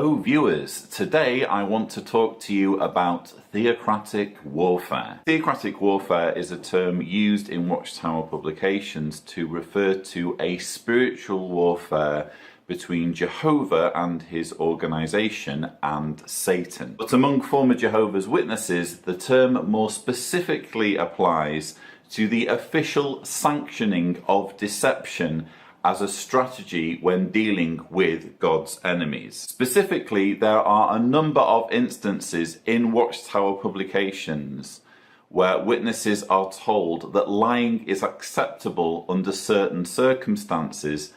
Hello viewers, today I want to talk to you about theocratic warfare. Theocratic warfare is a term used in Watchtower publications to refer to a spiritual warfare between Jehovah and his organisation and Satan. But among former Jehovah's Witnesses, the term more specifically applies to the official sanctioning of deception as a strategy when dealing with God's enemies. Specifically, there are a number of instances in Watchtower publications where witnesses are told that lying is acceptable under certain circumstances,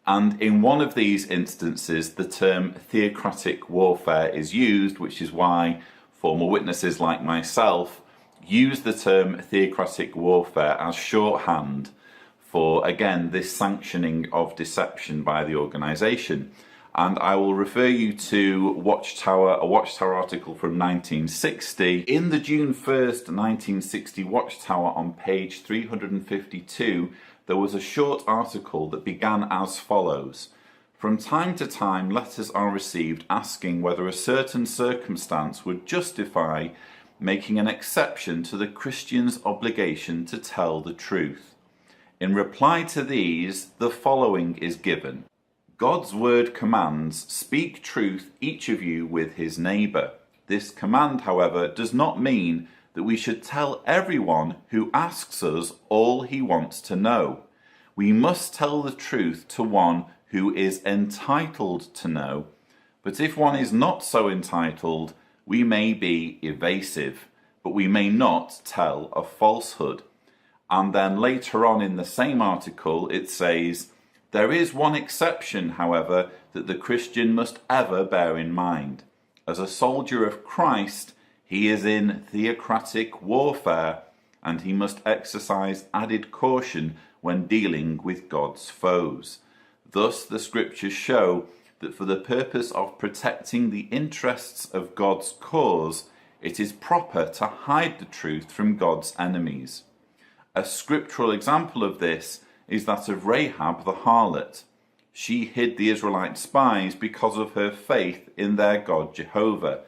and in one of these instances the term theocratic warfare is used, which is why former witnesses like myself use the term theocratic warfare as shorthand for, again, this sanctioning of deception by the organisation. And I will refer you to a Watchtower article from 1960. In the June 1st, 1960 Watchtower, on page 352, there was a short article that began as follows. From time to time, letters are received asking whether a certain circumstance would justify making an exception to the Christian's obligation to tell the truth. In reply to these, the following is given. God's word commands, "Speak truth, each of you, with his neighbour." This command, however, does not mean that we should tell everyone who asks us all he wants to know. We must tell the truth to one who is entitled to know. But if one is not so entitled, we may be evasive, but we may not tell a falsehood. And then later on in the same article it says, there is one exception, however, that the Christian must ever bear in mind. As a soldier of Christ, he is in theocratic warfare, and he must exercise added caution when dealing with God's foes. Thus the scriptures show that for the purpose of protecting the interests of God's cause, it is proper to hide the truth from God's enemies. A scriptural example of this is that of Rahab the harlot. She hid the Israelite spies because of her faith in their God Jehovah.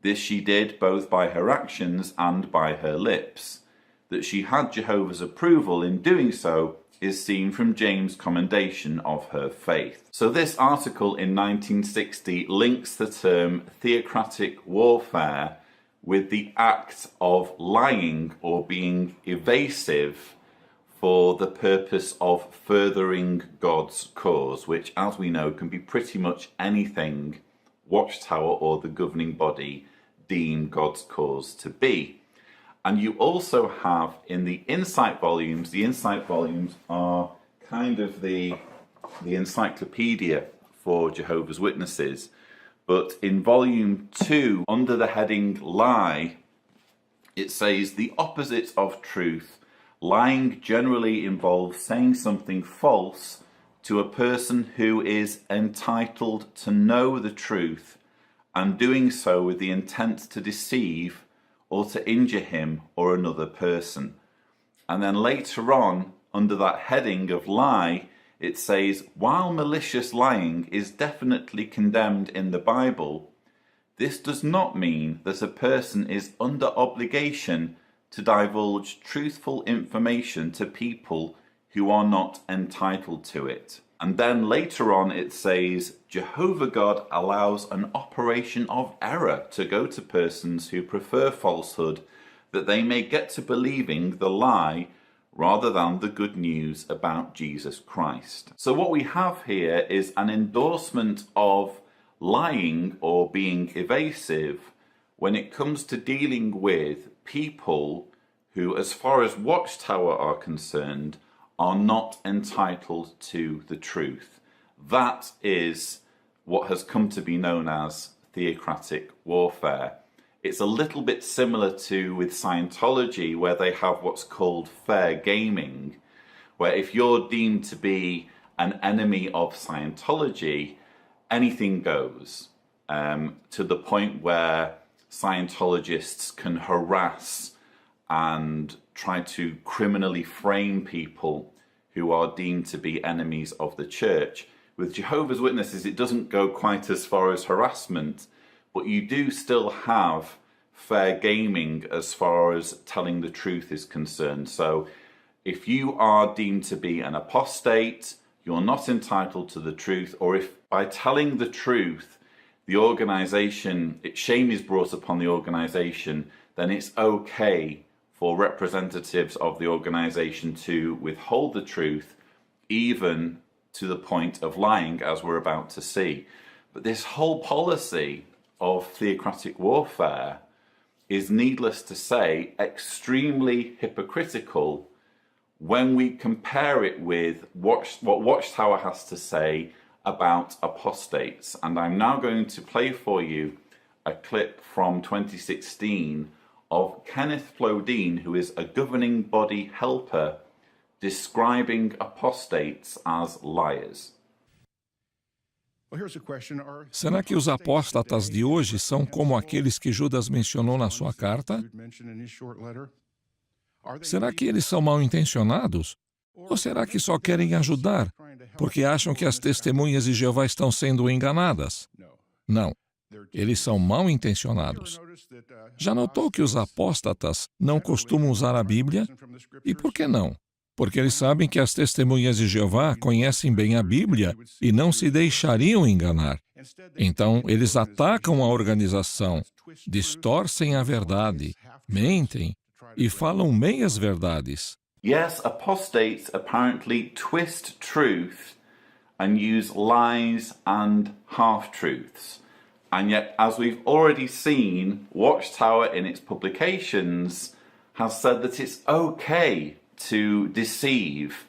This she did both by her actions and by her lips. That she had Jehovah's approval in doing so is seen from James' commendation of her faith. So this article in 1960 links the term theocratic warfare with the act of lying or being evasive for the purpose of furthering God's cause, which, as we know, can be pretty much anything Watchtower or the governing body deem God's cause to be. And you also have in the insight volumes are kind of the encyclopedia for Jehovah's Witnesses. But in volume 2, under the heading Lie, it says the opposite of truth. Lying generally involves saying something false to a person who is entitled to know the truth, and doing so with the intent to deceive or to injure him or another person. And then later on, under that heading of lie, it says, while malicious lying is definitely condemned in the Bible, this does not mean that a person is under obligation to divulge truthful information to people who are not entitled to it. And then later on it says, Jehovah God allows an operation of error to go to persons who prefer falsehood, that they may get to believing the lie rather than the good news about Jesus Christ. So what we have here is an endorsement of lying or being evasive when it comes to dealing with people who, as far as Watchtower are concerned, are not entitled to the truth. That is what has come to be known as theocratic warfare. It's a little bit similar to with Scientology, where they have what's called fair gaming, where if you're deemed to be an enemy of Scientology, anything goes, to the point where Scientologists can harass and try to criminally frame people who are deemed to be enemies of the church, With Jehovah's Witnesses, it doesn't go quite as far as harassment, but you do still have fair gaming as far as telling the truth is concerned. So if you are deemed to be an apostate, you're not entitled to the truth, or if by telling the truth, the organization, shame is brought upon the organization, then it's okay for representatives of the organization to withhold the truth, even to the point of lying, as we're about to see. But this whole policy of theocratic warfare is, needless to say, extremely hypocritical when we compare it with what Watchtower has to say about apostates. And I'm now going to play for you a clip from 2016 of Kenneth Flodine, who is a governing body helper, describing apostates as liars. Será que os apóstatas de hoje são como aqueles que Judas mencionou na sua carta? Será que eles são mal intencionados? Ou será que só querem ajudar, porque acham que as testemunhas de Jeová estão sendo enganadas? Não, eles são mal intencionados. Já notou que os apóstatas não costumam usar a Bíblia? E por que não? Porque eles sabem que as testemunhas de Jeová conhecem bem a Bíblia e não se deixariam enganar. Então, eles atacam a organização, distorcem a verdade, mentem e falam meias verdades. Yes, apostates apparently twist truth and use lies and half-truths. And yet, as we've already seen, Watchtower in its publications has said that it's okay to deceive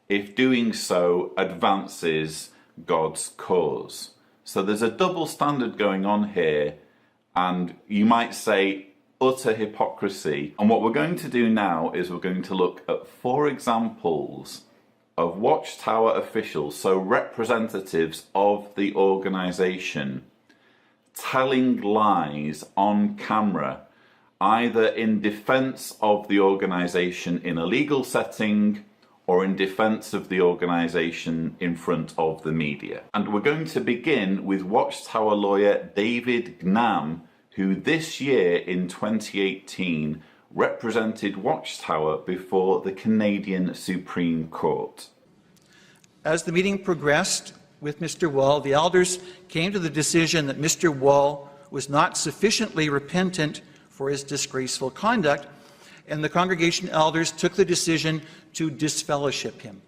if doing so advances God's cause. So there's a double standard going on here, and you might say utter hypocrisy. And what we're going to do now is we're going to look at 4 examples of Watchtower officials, so representatives of the organization, telling lies on camera, either in defense of the organization in a legal setting or in defense of the organization in front of the media. And we're going to begin with Watchtower lawyer David Gnam, who this year in 2018 represented Watchtower before the Canadian Supreme Court. As the meeting progressed with Mr. Wall, the elders came to the decision that Mr. Wall was not sufficiently repentant for his disgraceful conduct, and the congregation elders took the decision to disfellowship him.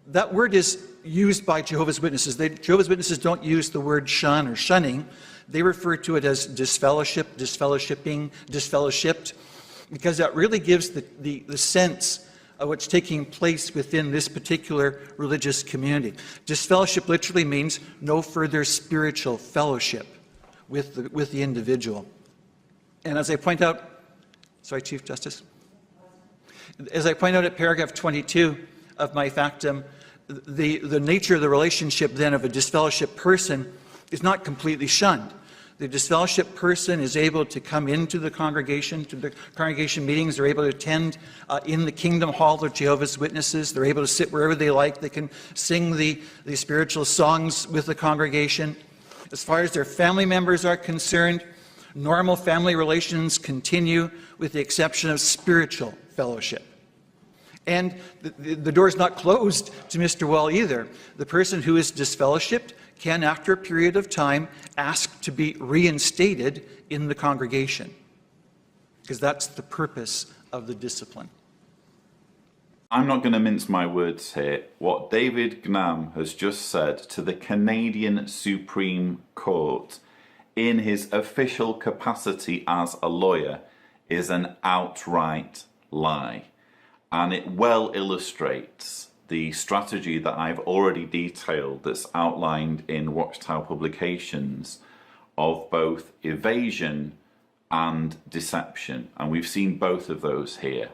That word is used by Jehovah's Witnesses. Jehovah's Witnesses don't use the word shun or shunning. They refer to it as disfellowship, disfellowshipping, disfellowshipped, because that really gives the sense of what's taking place within this particular religious community. Disfellowship literally means no further spiritual fellowship with the individual. And as I point out, sorry, Chief Justice, as I point out at paragraph 22 of my factum, the nature of the relationship then of a disfellowship person is not completely shunned. The disfellowship person is able to come into the congregation, to the congregation meetings. They're able to attend in the Kingdom Hall of Jehovah's Witnesses. They're able to sit wherever they like. They can sing the spiritual songs with the congregation. As far as their family members are concerned, normal family relations continue with the exception of spiritual fellowship. And the door is not closed to Mr. Wall either. The person who is disfellowshipped can, after a period of time, ask to be reinstated in the congregation, because that's the purpose of the discipline. I'm not going to mince my words here. What David Gnam has just said to the Canadian Supreme Court in his official capacity as a lawyer is an outright lie. And it well illustrates the strategy that I've already detailed that's outlined in Watchtower publications of both evasion and deception. And we've seen both of those here.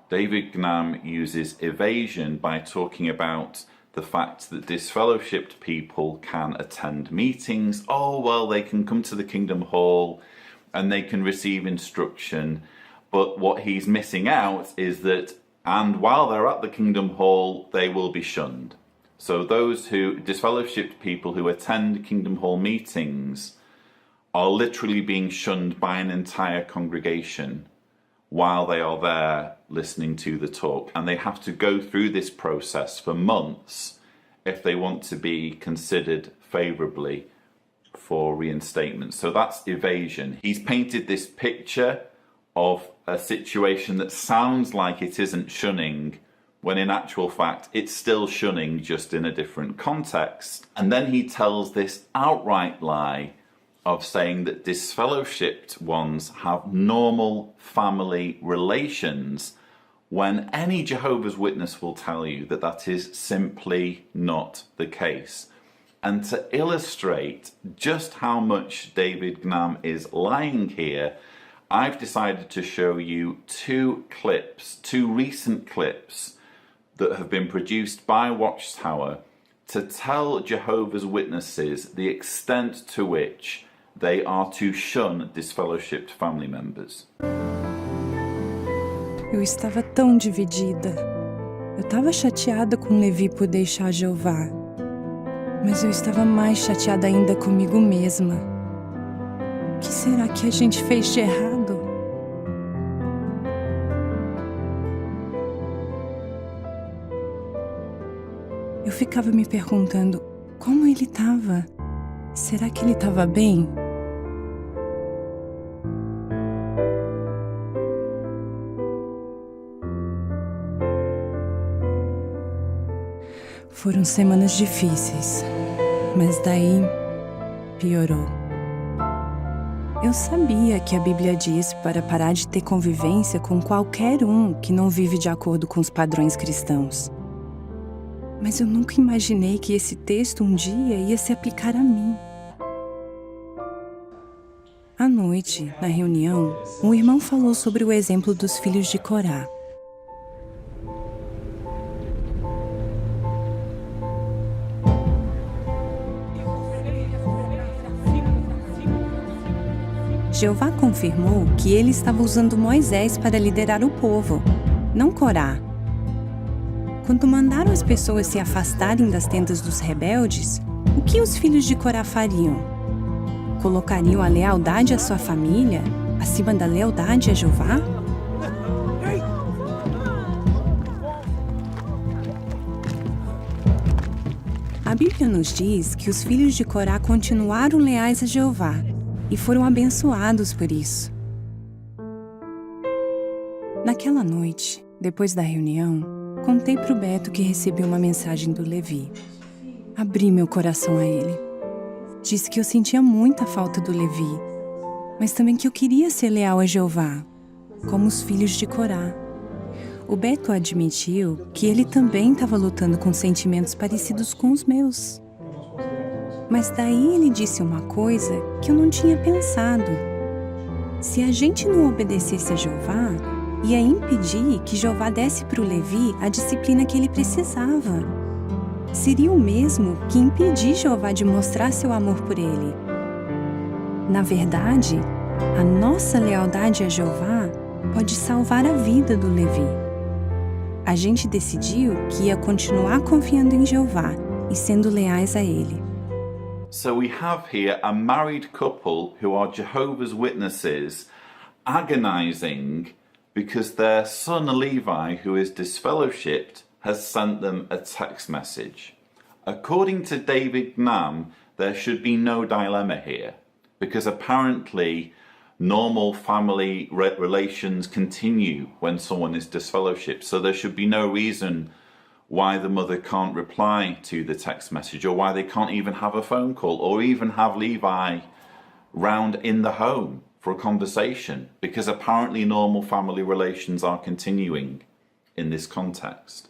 David Gnam uses evasion by talking about the fact that disfellowshipped people can attend meetings. Oh, well, they can come to the Kingdom Hall and they can receive instruction. But what he's missing out is that, and while they're at the Kingdom Hall, they will be shunned. So those disfellowshipped people who attend Kingdom Hall meetings are literally being shunned by an entire congregation while they are there listening to the talk. And they have to go through this process for months if they want to be considered favourably for reinstatement. So that's evasion. He's painted this picture of a situation that sounds like it isn't shunning, when in actual fact it's still shunning, just in a different context. And then he tells this outright lie of saying that disfellowshipped ones have normal family relations, when any Jehovah's Witness will tell you that that is simply not the case. And to illustrate just how much David Gnam is lying here, I've decided to show you two recent clips that have been produced by Watchtower to tell Jehovah's Witnesses the extent to which they are to shun disfellowshipped family members. Eu estava tão dividida. Eu estava chateada com Levi por deixar Jeová. Mas eu estava mais chateada ainda comigo mesma. O que será que a gente fez de errado? Eu ficava me perguntando como ele estava. Será que ele estava bem? Foram semanas difíceis, mas daí piorou. Eu sabia que a Bíblia diz para parar de ter convivência com qualquer um que não vive de acordo com os padrões cristãos. Mas eu nunca imaginei que esse texto um dia ia se aplicar a mim. À noite, na reunião, um irmão falou sobre o exemplo dos filhos de Corá. Jeová confirmou que ele estava usando Moisés para liderar o povo, não Corá. Quando mandaram as pessoas se afastarem das tendas dos rebeldes, o que os filhos de Corá fariam? Colocariam a lealdade à sua família acima da lealdade a Jeová? A Bíblia nos diz que os filhos de Corá continuaram leais a Jeová e foram abençoados por isso. Naquela noite, depois da reunião, contei para o Beto que recebi uma mensagem do Levi. Abri meu coração a ele. Disse que eu sentia muita falta do Levi, mas também que eu queria ser leal a Jeová, como os filhos de Corá. O Beto admitiu que ele também estava lutando com sentimentos parecidos com os meus. Mas daí ele disse uma coisa que eu não tinha pensado. Se a gente não obedecesse a Jeová, ia impedir que Jeová desse para o Levi a disciplina que ele precisava. Seria o mesmo que impedir Jeová de mostrar seu amor por ele. Na verdade, a nossa lealdade a Jeová pode salvar a vida do Levi. A gente decidiu que ia continuar confiando em Jeová e sendo leais a ele. So we have here a married couple who are Jehovah's Witnesses agonizing because their son Levi, who is disfellowshipped, has sent them a text message. According to David Gnam, there should be no dilemma here, because apparently normal family relations continue when someone is disfellowshipped, so there should be no reason why the mother can't reply to the text message, or why they can't even have a phone call, or even have Levi round in the home for a conversation, because apparently normal family relations are continuing in this context.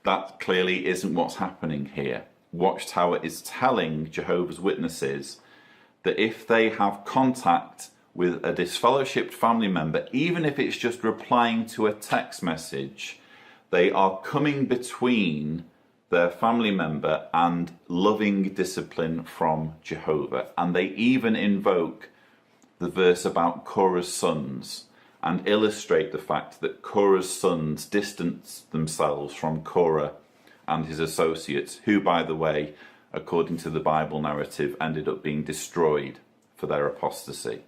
That clearly isn't what's happening here. Watchtower is telling Jehovah's Witnesses that if they have contact with a disfellowshipped family member, even if it's just replying to a text message, they are coming between their family member and loving discipline from Jehovah. And they even invoke the verse about Korah's sons and illustrate the fact that Korah's sons distanced themselves from Korah and his associates, who, by the way, according to the Bible narrative, ended up being destroyed for their apostasy.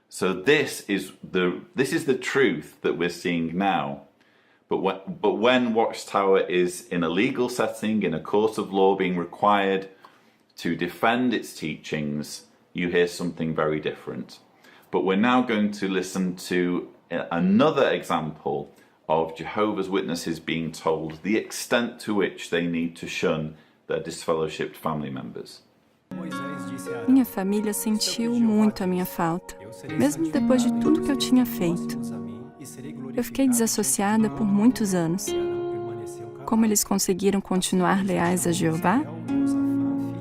So this is the truth that we're seeing now. But when Watchtower is in a legal setting, in a court of law, being required to defend its teachings, you hear something very different. But we're now going to listen to another example of Jehovah's Witnesses being told the extent to which they need to shun their disfellowshipped family members. Minha família sentiu muito a minha falta, mesmo depois de tudo que eu tinha feito. Eu fiquei desassociada por muitos anos. Como eles conseguiram continuar leais a Jeová?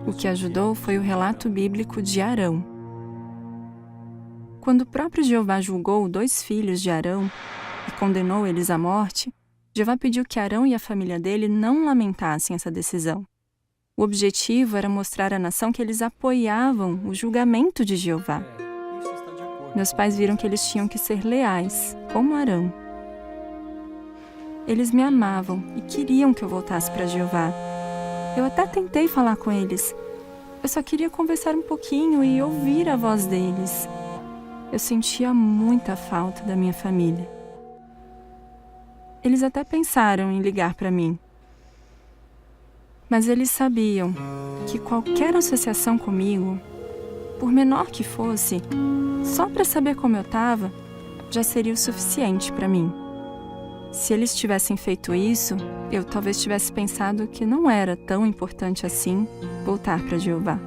O que ajudou foi o relato bíblico de Arão. Quando o próprio Jeová julgou 2 filhos de Arão e condenou eles à morte, Jeová pediu que Arão e a família dele não lamentassem essa decisão. O objetivo era mostrar à nação que eles apoiavam o julgamento de Jeová. Meus pais viram que eles tinham que ser leais, como Arão. Eles me amavam e queriam que eu voltasse para Jeová. Eu até tentei falar com eles. Eu só queria conversar um pouquinho e ouvir a voz deles. Eu sentia muita falta da minha família. Eles até pensaram em ligar para mim. Mas eles sabiam que qualquer associação comigo, por menor que fosse, só para saber como eu estava, já seria o suficiente para mim. Se eles tivessem feito isso, eu talvez tivesse pensado que não era tão importante assim voltar para Jeová.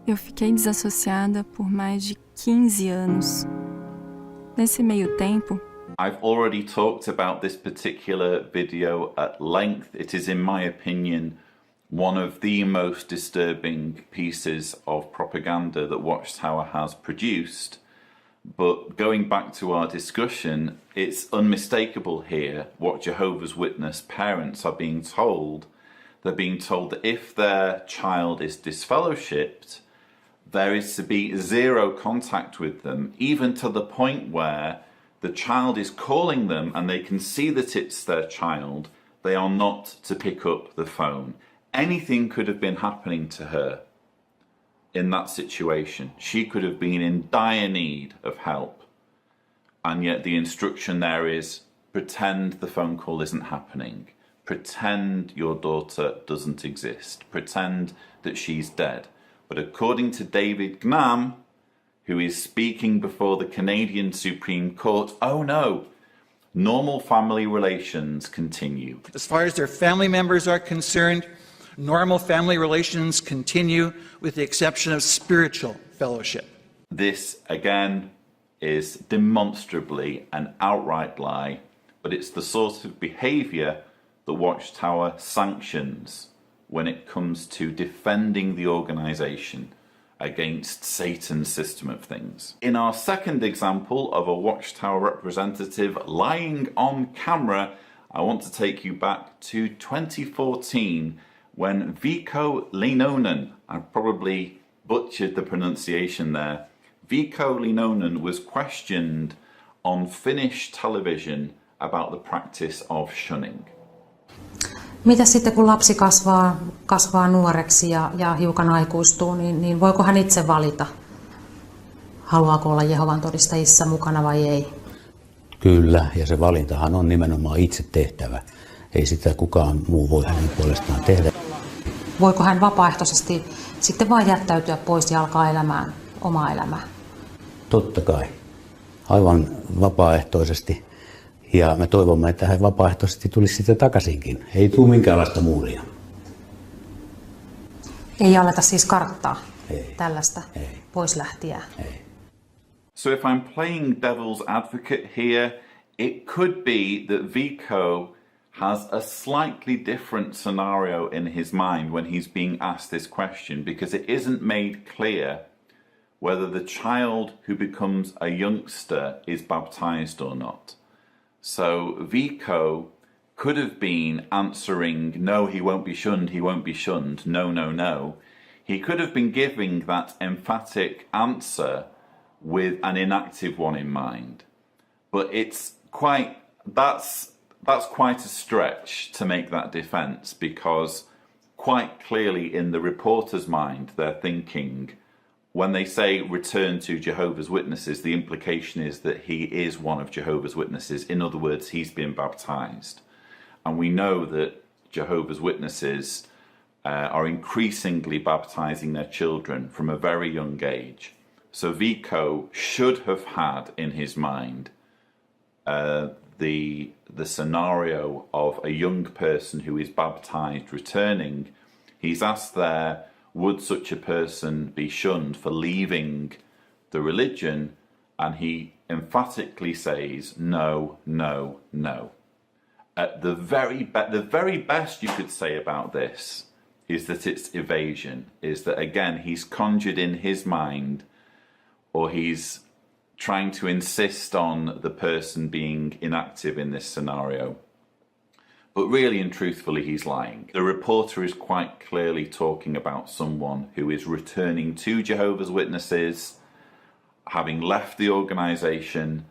Eu fiquei desassociada por mais de 15 anos. Nesse meio tempo, I've already talked about this particular video at length. It is, in my opinion, one of the most disturbing pieces of propaganda that Watchtower has produced. But going back to our discussion, it's unmistakable here what Jehovah's Witness parents are being told. They're being told that if their child is disfellowshipped, there is to be zero contact with them, even to the point where the child is calling them and they can see that it's their child. They are not to pick up the phone. Anything could have been happening to her in that situation. She could have been in dire need of help. And yet the instruction there is, pretend the phone call isn't happening. Pretend your daughter doesn't exist. Pretend that she's dead. But according to David Gnam, who is speaking before the Canadian Supreme Court, oh no, normal family relations continue. As far as their family members are concerned, normal family relations continue with the exception of spiritual fellowship. This, again, is demonstrably an outright lie, but it's the sort of behaviour the Watchtower sanctions when it comes to defending the organisation against Satan's system of things. In our second example of a Watchtower representative lying on camera, I want to take you back to 2014 when Viikko Leinonen, I probably butchered the pronunciation there, Viikko Leinonen was questioned on Finnish television about the practice of shunning. Mitä sitten kun lapsi kasvaa nuoreksi ja hiukan aikuistuu, niin voiko hän itse valita, haluaako olla Jehovan todistajissa mukana vai ei? Kyllä, ja se valintahan on nimenomaan itse tehtävä. Ei sitä kukaan muu voi hänen puolestaan tehdä. Voiko hän vapaaehtoisesti sitten vain jättäytyä pois ja alkaa elämään omaa elämää? Totta kai, aivan vapaaehtoisesti. Ja me toivomme, että hän vapaaehtoisesti tulisi sitten takaisinkin. Ei tule minkäänlaista muuria. Ei aleta siis karttaa Ei. tällaista poislähtiä. Ei. So if I'm playing devil's advocate here, it could be that Viikko has a slightly different scenario in his mind when he's being asked this question, because it isn't made clear whether the child who becomes a youngster is baptized or not. So Viikko could have been answering, no, he won't be shunned, no, no, no. He could have been giving that emphatic answer with an inactive one in mind. But it's quite that's quite a stretch to make that defense, because quite clearly in the reporter's mind they're thinking, when they say return to Jehovah's Witnesses, the implication is that he is one of Jehovah's Witnesses. In other words, he's been baptized. And we know that Jehovah's Witnesses are increasingly baptizing their children from a very young age. So Vico should have had in his mind the scenario of a young person who is baptized returning. He's asked there, would such a person be shunned for leaving the religion? And he emphatically says, no, no, no. The very best you could say about this is that it's evasion, is that again he's conjured in his mind, or he's trying to insist on the person being inactive in this scenario. But really and truthfully, he's lying. The reporter is quite clearly talking about someone who is returning to Jehovah's Witnesses, having left the organisation,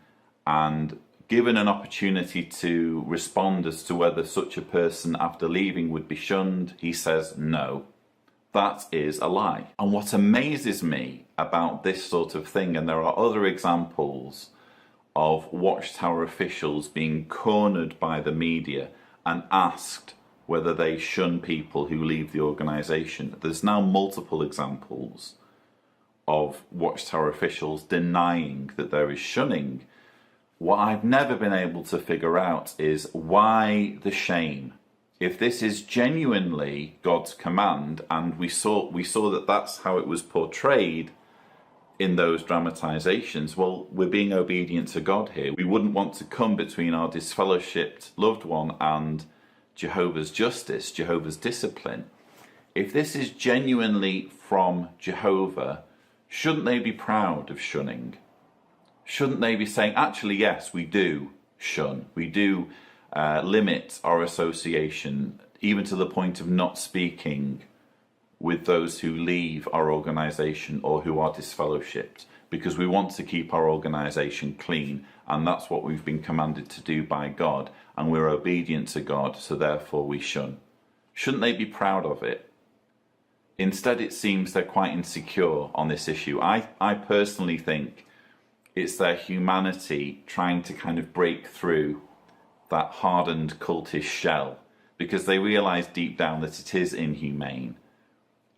and given an opportunity to respond as to whether such a person after leaving would be shunned, he says no. That is a lie. And what amazes me about this sort of thing, and there are other examples of Watchtower officials being cornered by the media and asked whether they shun people who leave the organisation. There's now multiple examples of Watchtower officials denying that there is shunning. What I've never been able to figure out is why the shame. If this is genuinely God's command, and we saw that that's how it was portrayed in those dramatizations, well, we're being obedient to God here. We wouldn't want to come between our disfellowshipped loved one and Jehovah's justice, Jehovah's discipline. If this is genuinely from Jehovah, shouldn't they be proud of shunning? Shouldn't they be saying, actually, yes, we do shun, we do limit our association, even to the point of not speaking with those who leave our organisation or who are disfellowshipped, because we want to keep our organisation clean, and that's what we've been commanded to do by God, and we're obedient to God, so therefore we shun. Shouldn't they be proud of it? Instead, it seems they're quite insecure on this issue. I personally think it's their humanity trying to kind of break through that hardened cultish shell, because they realise deep down that it is inhumane,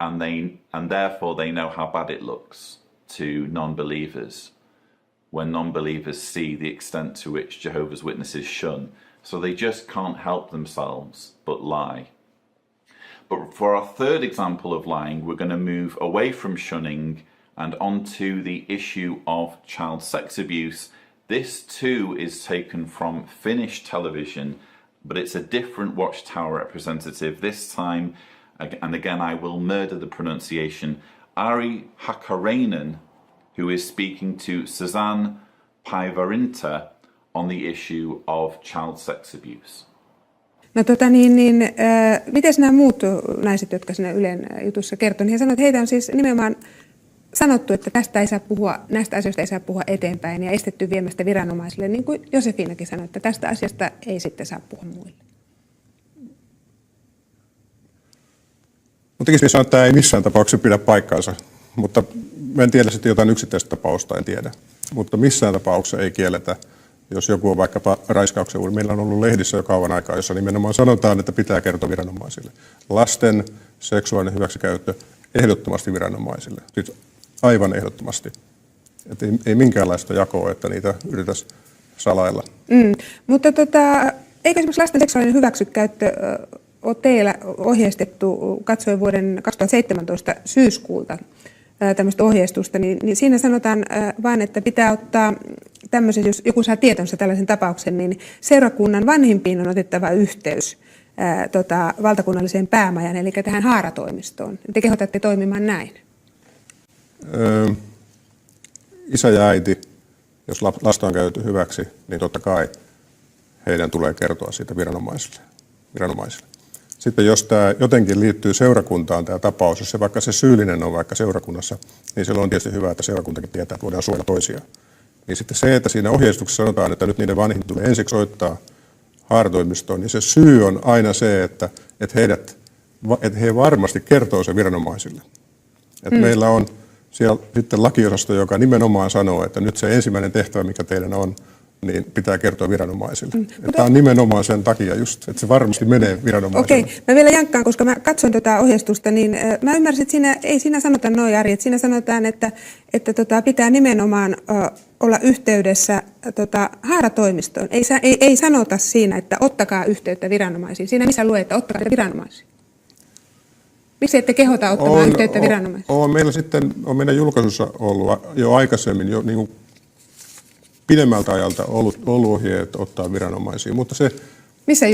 and therefore they know how bad it looks to non-believers when non-believers see the extent to which Jehovah's Witnesses shun. So they just can't help themselves but lie. But for our third example of lying, we're going to move away from shunning and onto the issue of child sex abuse. This too is taken from Finnish television, but it's a different Watchtower representative. This time, and again I will murder the pronunciation, Ari Hakkrainer, who is speaking to Susanne Päivärinta on the issue of child sex abuse. No miten nämä muut naiset, jotka siinä Ylen jutussa kertoi, he sanoivat, että heitä on siis nimenomaan sanottu, että näistä asioista ei saa puhua eteenpäin ja estetty viemästä viranomaisille, niin kuin Josefinakin sanoi, että tästä asiasta ei sitten saa puhua muille. Mutta tekisi sanoa, että tämä ei missään tapauksessa pidä paikkaansa, mutta mä en tiedä sitten jotain yksittäistä tapausta, en tiedä. Mutta missään tapauksessa ei kielletä, jos joku on vaikkapa raiskauksen uhri. Meillä on ollut lehdissä jo kauan aikaa, jossa nimenomaan sanotaan, että pitää kertoa viranomaisille. Lasten seksuaalinen hyväksikäyttö ehdottomasti viranomaisille. Siis aivan ehdottomasti. Että ei minkäänlaista jakoa, että niitä yritettäisiin salailla. Mutta eikö esimerkiksi lasten seksuaalinen hyväksikäyttö ole teillä ohjeistettu, katsoin vuoden 2017 syyskuulta tämmöistä ohjeistusta, niin siinä sanotaan vain, että pitää ottaa tämmöisen, jos joku saa tietonsa tällaisen tapauksen, niin seurakunnan vanhimpiin on otettava yhteys valtakunnalliseen päämajaan, eli tähän haaratoimistoon. Te kehotatte toimimaan näin. Isä ja äiti, jos lasta on käytetty hyväksi, niin totta kai heidän tulee kertoa siitä viranomaisille. Sitten jos tämä jotenkin liittyy seurakuntaan tämä tapaus, jos vaikka se syyllinen on vaikka seurakunnassa, niin silloin on tietysti hyvä, että seurakuntakin tietää, että voidaan suojella toisiaan. niin sitten se, että siinä ohjeistuksessa sanotaan, että nyt niiden vanhin tulee ensiksi soittaa haaratoimistoon, niin se syy on aina se, että he varmasti kertoo se viranomaisille. Että meillä on siellä sitten lakiosasto, joka nimenomaan sanoo, että nyt se ensimmäinen tehtävä, mikä teidän on, niin pitää kertoa viranomaisille. Tämä on nimenomaan sen takia just, että se varmasti menee viranomaisille. Okei, mä vielä jankkaan, koska mä katson tuota ohjeistusta, niin mä ymmärsin, että ei siinä sanota noin, Ari, että siinä sanotaan, että pitää nimenomaan olla yhteydessä haaratoimistoon. Ei sanota siinä, että ottakaa yhteyttä viranomaisiin. Siinä missä lue, että ottakaa viranomaisiin. Miksi ette kehota ottamaan yhteyttä viranomaisiin? Meillä sitten on meidän julkaisussa ollut jo aikaisemmin jo niin kuin pidemmältä ajalta ollut ohjeet ottaa viranomaisiin, mutta se... Missä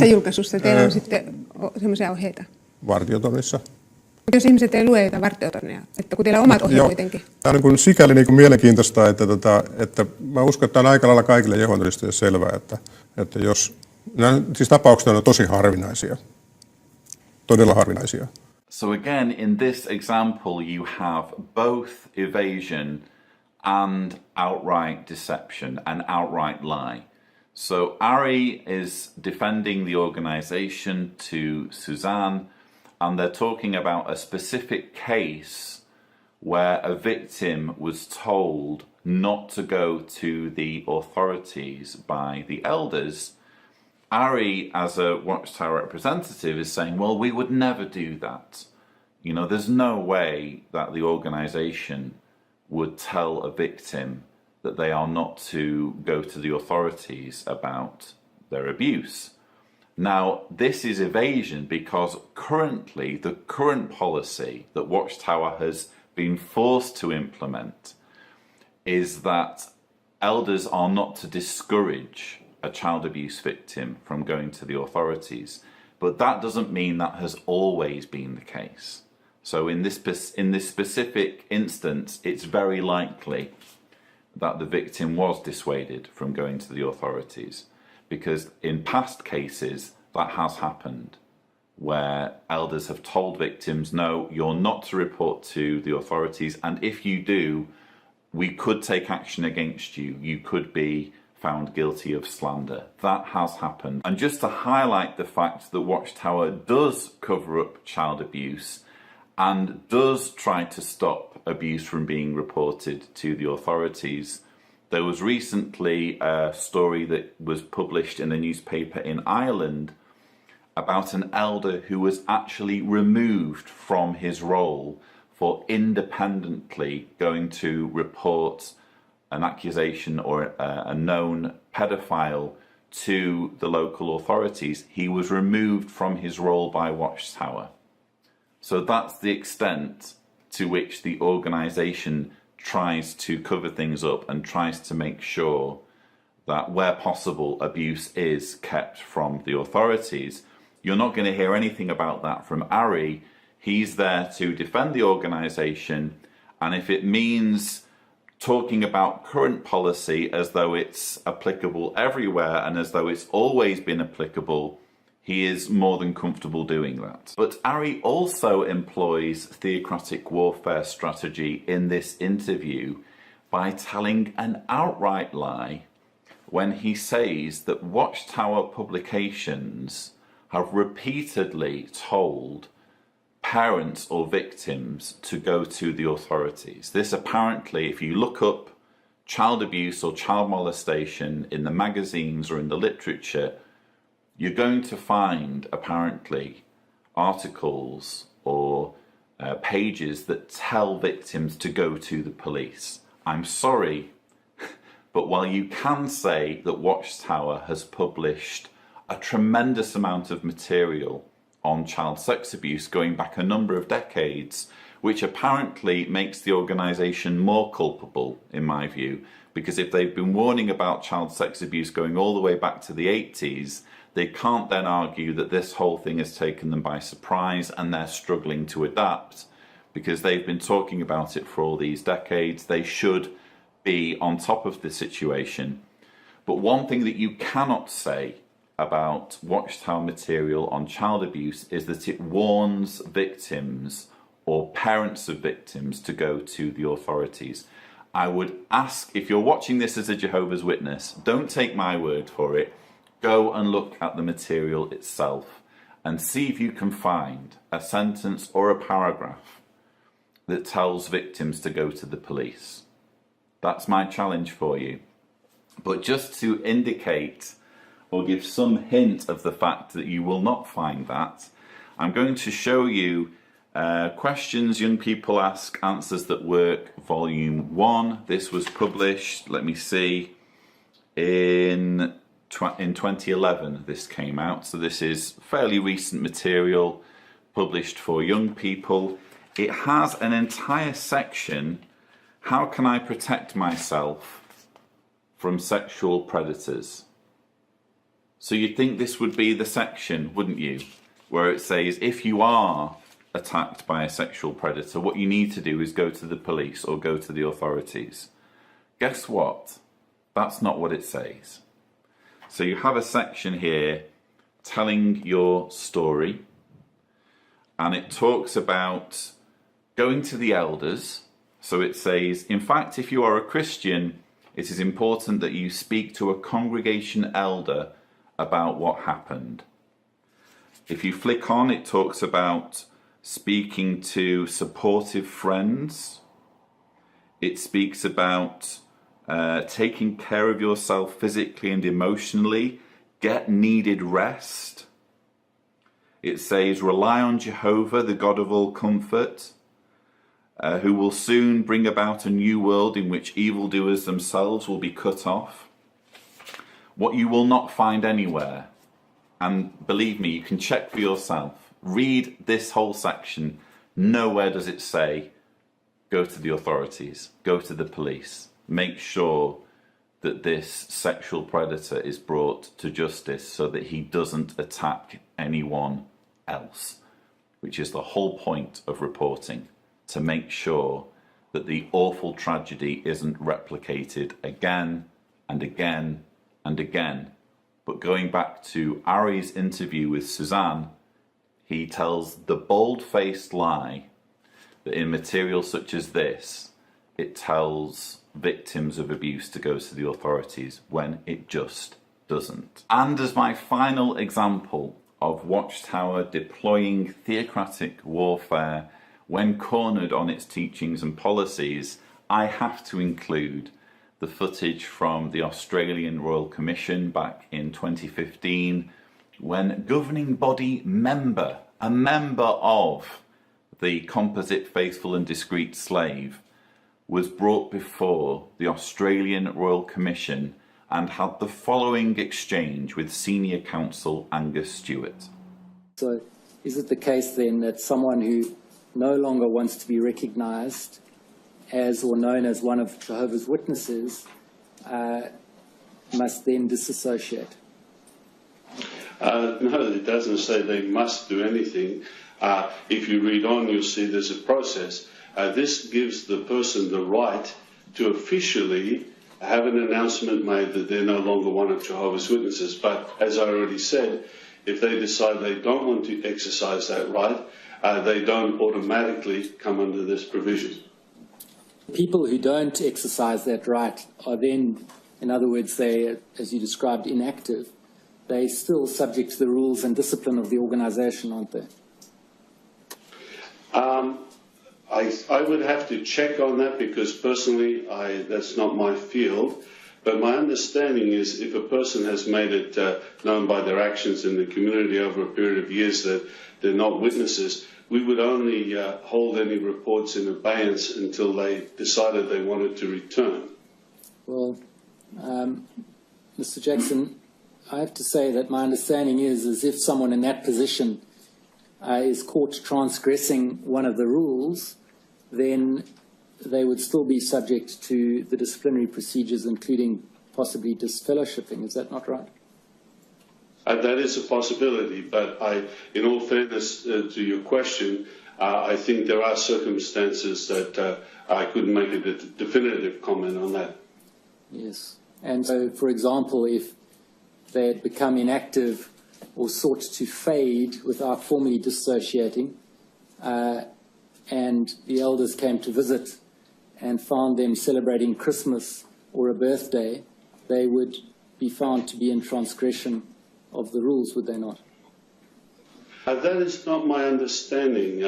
julkaisussa teillä on sitten sellaisia ohjeita? Vartiotornissa. Jos ihmiset ei lue jotain vartiotornia, että kun teillä on omat ohjeet kuitenkin. Tämä on niin sikäli niin kuin mielenkiintoista, että mä uskon, että tämä on aika lailla kaikille Jehovan todistajille selvää, että jos... Siis tapaukset on tosi harvinaisia. Todella harvinaisia. So again, in this example, you have both evasion and outright deception, an outright lie. So Ari is defending the organization to Suzanne, and they're talking about a specific case where a victim was told not to go to the authorities by the elders. Ari, as a Watchtower representative, is saying, well, we would never do that. You know, there's no way that the organization would tell a victim that they are not to go to the authorities about their abuse. Now, this is evasion because currently the current policy that Watchtower has been forced to implement is that elders are not to discourage a child abuse victim from going to the authorities. But that doesn't mean that has always been the case. So in this specific instance, it's very likely that the victim was dissuaded from going to the authorities, because in past cases that has happened, where elders have told victims, no, you're not to report to the authorities, and if you do, we could take action against you. You could be found guilty of slander. That has happened. And just to highlight the fact that Watchtower does cover up child abuse and does try to stop abuse from being reported to the authorities, there was recently a story that was published in a newspaper in Ireland about an elder who was actually removed from his role for independently going to report an accusation or a known pedophile to the local authorities. He was removed from his role by Watchtower. So that's the extent to which the organisation tries to cover things up and tries to make sure that where possible abuse is kept from the authorities. You're not going to hear anything about that from Ari. He's there to defend the organisation, and if it means talking about current policy as though it's applicable everywhere and as though it's always been applicable, he is more than comfortable doing that. But Ari also employs theocratic warfare strategy in this interview by telling an outright lie when he says that Watchtower publications have repeatedly told parents or victims to go to the authorities. This apparently, if you look up child abuse or child molestation in the magazines or in the literature, you're going to find apparently articles or pages that tell victims to go to the police. I'm sorry, but while you can say that Watchtower has published a tremendous amount of material on child sex abuse going back a number of decades, which apparently makes the organisation more culpable, in my view, because if they've been warning about child sex abuse going all the way back to the 80s, they can't then argue that this whole thing has taken them by surprise and they're struggling to adapt, because they've been talking about it for all these decades. They should be on top of the situation. But one thing that you cannot say about Watchtower material on child abuse is that it warns victims or parents of victims to go to the authorities. I would ask, if you're watching this as a Jehovah's Witness, don't take my word for it. Go and look at the material itself and see if you can find a sentence or a paragraph that tells victims to go to the police. That's my challenge for you. But just to indicate or give some hint of the fact that you will not find that, I'm going to show you Questions Young People Ask, Answers That Work, Volume 1. This was published, let me see, in 2011 this came out. So this is fairly recent material published for young people. It has an entire section, how can I protect myself from sexual predators? So you'd think this would be the section, wouldn't you, where it says if you are attacked by a sexual predator, what you need to do is go to the police or go to the authorities. Guess what? That's not what it says. So you have a section here telling your story, and it talks about going to the elders. So it says, in fact, if you are a Christian, it is important that you speak to a congregation elder about what happened. If you flick on, it talks about speaking to supportive friends. It speaks about taking care of yourself physically and emotionally. Get needed rest. It says, rely on Jehovah, the God of all comfort, who will soon bring about a new world in which evildoers themselves will be cut off. What you will not find anywhere, and believe me, you can check for yourself, read this whole section, nowhere does it say, go to the authorities, go to the police, make sure that this sexual predator is brought to justice so that he doesn't attack anyone else, which is the whole point of reporting, to make sure that the awful tragedy isn't replicated again and again and again. But going back to Ari's interview with Suzanne, he tells the bold-faced lie that in material such as this, it tells victims of abuse to go to the authorities when it just doesn't. And as my final example of Watchtower deploying theocratic warfare when cornered on its teachings and policies, I have to include the footage from the Australian Royal Commission back in 2015, when governing body member, a member of the composite faithful and discreet slave, was brought before the Australian Royal Commission and had the following exchange with senior counsel Angus Stewart. So is it the case then that someone who no longer wants to be recognised as or known as one of Jehovah's Witnesses must then disassociate? No, it doesn't say they must do anything. If you read on, you'll see there's a process. This gives the person the right to officially have an announcement made that they're no longer one of Jehovah's Witnesses. But as I already said, if they decide they don't want to exercise that right, they don't automatically come under this provision. People who don't exercise that right are then, in other words, they, as you described, inactive. They're still subject to the rules and discipline of the organisation, aren't they? I would have to check on that because personally that's not my field. But my understanding is if a person has made it known by their actions in the community over a period of years that they're not witnesses, we would only hold any reports in abeyance until they decided they wanted to return. Well, Mr. Jackson, I have to say that my understanding is if someone in that position is caught transgressing one of the rules, then they would still be subject to the disciplinary procedures, including possibly disfellowshipping. Is that not right? That is a possibility, but in all fairness to your question, I think there are circumstances that I couldn't make a definitive comment on that. Yes. And so, for example, if they had become inactive or sought to fade without formally dissociating, and the elders came to visit and found them celebrating Christmas or a birthday, they would be found to be in transgression of the rules, would they not? That is not my understanding,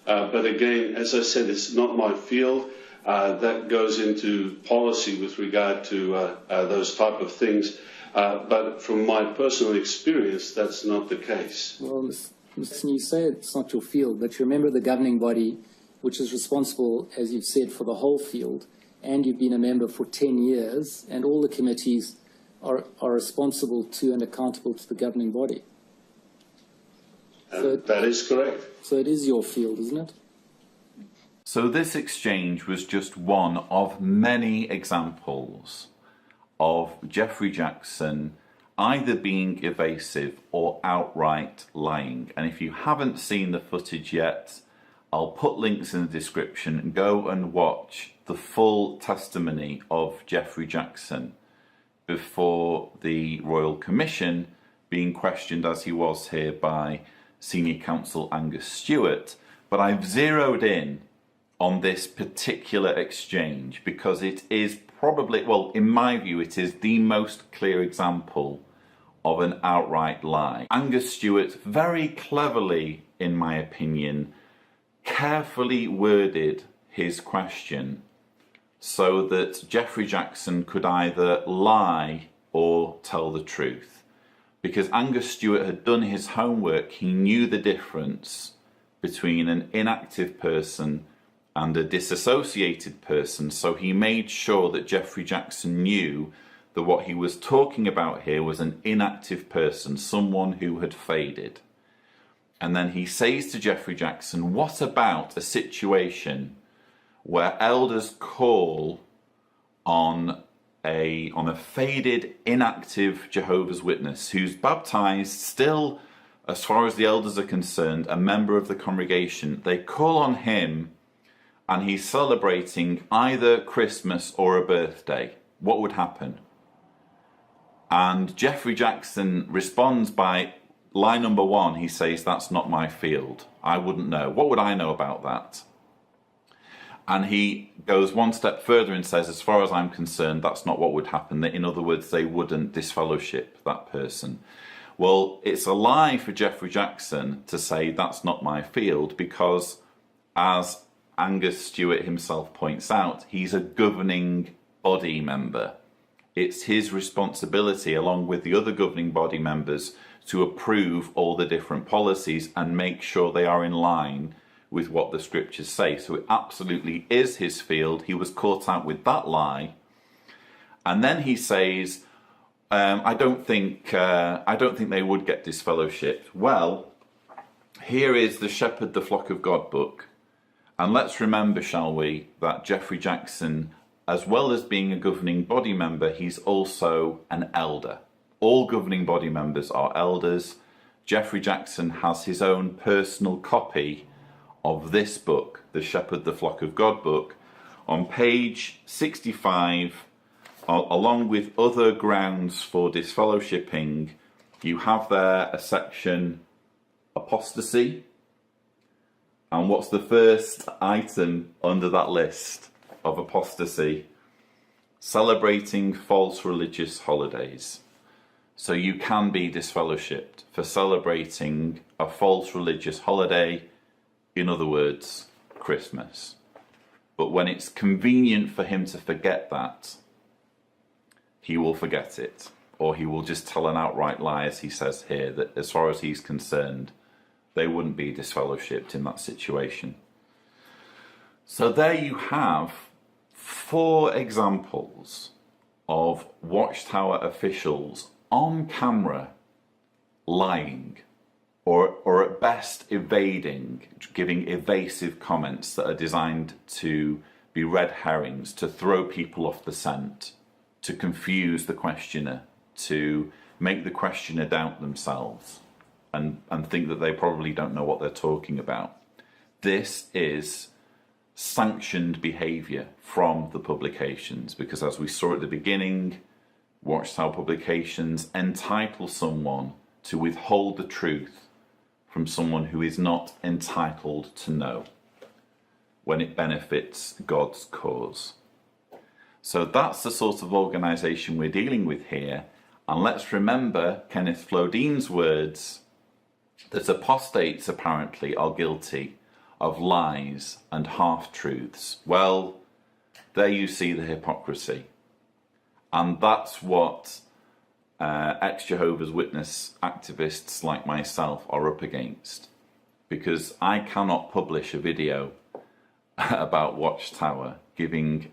but again, as I said, it's not my field. That goes into policy with regard to those type of things. But from my personal experience, that's not the case. Well, Mr. you say it's not your field, but you remember the governing body, which is responsible, as you've said, for the whole field, and you've been a member for 10 years, and all the committees are responsible to and accountable to the governing body. So that is correct. So it is your field, isn't it? So this exchange was just one of many examples of Geoffrey Jackson either being evasive or outright lying. And if you haven't seen the footage yet, I'll put links in the description and go and watch the full testimony of Geoffrey Jackson before the Royal Commission, being questioned as he was here by Senior Counsel Angus Stewart. But I've zeroed in on this particular exchange because it is probably, well, in my view, it is the most clear example of an outright lie. Angus Stewart very cleverly, in my opinion, carefully worded his question so that Geoffrey Jackson could either lie or tell the truth. Because Angus Stewart had done his homework, he knew the difference between an inactive person and a disassociated person, so he made sure that Geoffrey Jackson knew that what he was talking about here was an inactive person, someone who had faded. And then he says to Geoffrey Jackson, what about a situation where elders call on a faded, inactive Jehovah's Witness who's baptized, still, as far as the elders are concerned, a member of the congregation? They call on him and he's celebrating either Christmas or a birthday. What would happen? And Geoffrey Jackson responds by line number one. He says, that's not my field. I wouldn't know. What would I know about that? And he goes one step further and says, as far as I'm concerned, that's not what would happen. In other words, they wouldn't disfellowship that person. Well, it's a lie for Geoffrey Jackson to say that's not my field because, as Angus Stewart himself points out, he's a governing body member. It's his responsibility, along with the other governing body members, to approve all the different policies and make sure they are in line with what the scriptures say. So it absolutely is his field. He was caught out with that lie. And then he says, I don't think they would get disfellowshipped. Well, here is the Shepherd the Flock of God book. And let's remember, shall we, that Geoffrey Jackson, as well as being a governing body member, he's also an elder. All governing body members are elders. Geoffrey Jackson has his own personal copy of this book, the Shepherd the Flock of God book. On page 65, along with other grounds for disfellowshipping, you have there a section, apostasy. And what's the first item under that list of apostasy? Celebrating false religious holidays. So you can be disfellowshipped for celebrating a false religious holiday, in other words, Christmas. But when it's convenient for him to forget that, he will forget it. Or he will just tell an outright lie, as he says here, that as far as he's concerned, they wouldn't be disfellowshipped in that situation. So there you have 4 examples of Watchtower officials on camera lying, or at best evading, giving evasive comments that are designed to be red herrings, to throw people off the scent, to confuse the questioner, to make the questioner doubt themselves and think that they probably don't know what they're talking about. This is sanctioned behaviour from the publications, because as we saw at the beginning, Watchtower publications entitle someone to withhold the truth from someone who is not entitled to know. when it benefits God's cause. So that's the sort of organisation we're dealing with here. And let's remember Kenneth Flodine's words that apostates apparently are guilty of lies and half-truths. Well, there you see the hypocrisy. And that's what ex-Jehovah's Witness activists like myself are up against. Because I cannot publish a video about Watchtower giving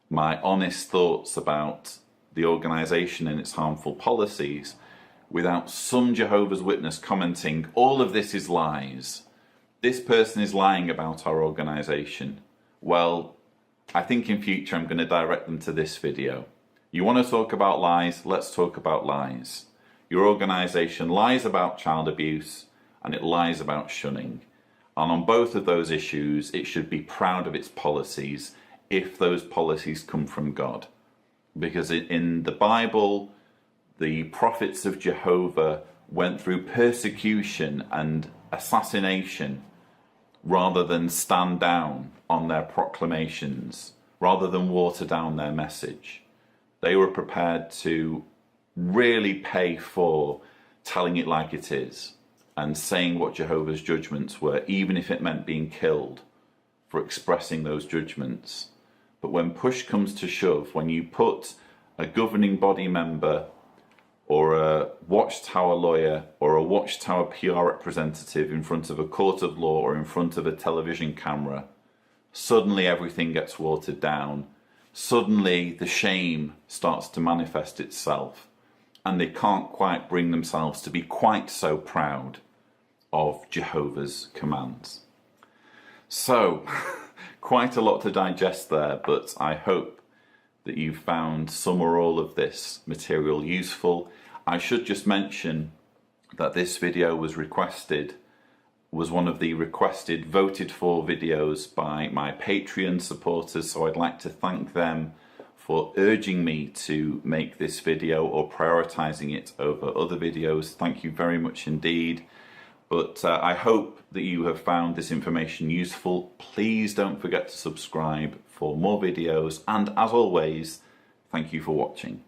my honest thoughts about the organisation and its harmful policies without some Jehovah's Witness commenting, all of this is lies. This person is lying about our organisation. Well, I think in future I'm going to direct them to this video. You want to talk about lies? Let's talk about lies. Your organisation lies about child abuse and it lies about shunning. And on both of those issues, it should be proud of its policies if those policies come from God. Because in the Bible, the prophets of Jehovah went through persecution and assassination rather than stand down on their proclamations, rather than water down their message. They were prepared to really pay for telling it like it is and saying what Jehovah's judgments were, even if it meant being killed for expressing those judgments. But when push comes to shove, when you put a governing body member or a Watchtower lawyer or a Watchtower PR representative in front of a court of law or in front of a television camera, suddenly everything gets watered down. Suddenly the shame starts to manifest itself and they can't quite bring themselves to be quite so proud of Jehovah's commands. So, quite a lot to digest there, but I hope that you've found some or all of this material useful. I should just mention that this video was one of the requested, voted for videos by my Patreon supporters, so I'd like to thank them for urging me to make this video or prioritising it over other videos. Thank you very much indeed. But I hope that you have found this information useful. Please don't forget to subscribe for more videos. And as always, thank you for watching.